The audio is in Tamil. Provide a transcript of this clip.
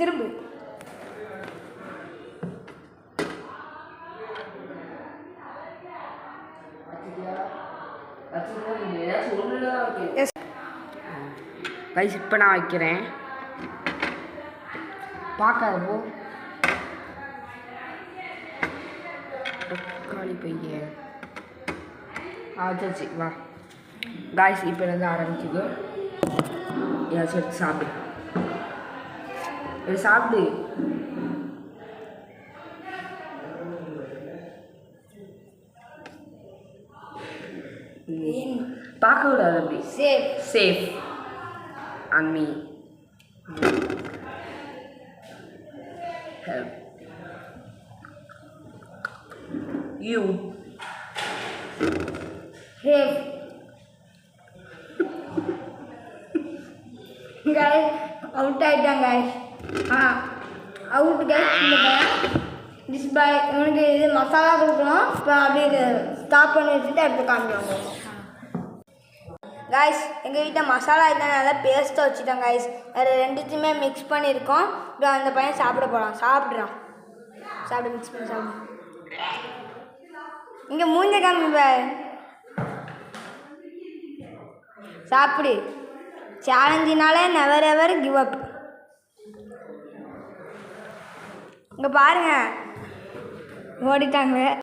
திரும்பு. கைஸ் இப்போ நான் வைக்கிறேன். பார்க்காத போ. தக்காளி பையன் ஆச்சாச்சு. வா காய்ஸ், இப்போ இருந்து ஆரம்பிச்சுது. ஏதாச்சும் எடுத்து சாப்பிடு. இது சாப்பிடு. பார்க்க விடாது அப்படி. Safe on me. Help you. Hey guys, out ஆயிட்டாங்க guys. Out guys. இந்த டிஷ் பாய் இவனுக்கு இது மசாலா கொடுக்கணும். இப்போ அப்படியே ஸ்டாப் பண்ணி வச்சுட்டு அடுத்து காமிக்கணும் காய்ஸ். எங்கள் வீட்டில் மசாலா இதனால பேஸ்ட்டை வச்சுட்டோம் காய்ஸ். அது ரெண்டுத்தையுமே மிக்ஸ் பண்ணியிருக்கோம். இப்போ அந்த பையன் சாப்பிட போகலாம். சாப்பிட்றான். சாப்பிடு, மிக்ஸ் பண்ணி சாப்பிடு. இங்கே மூஞ்ச காமிப்ப. சாப்பிடு. சேலஞ்சினாலே நெவர் எவர் கிவ் அப். இங்கே பாருங்க, ஓடிட்டாங்க.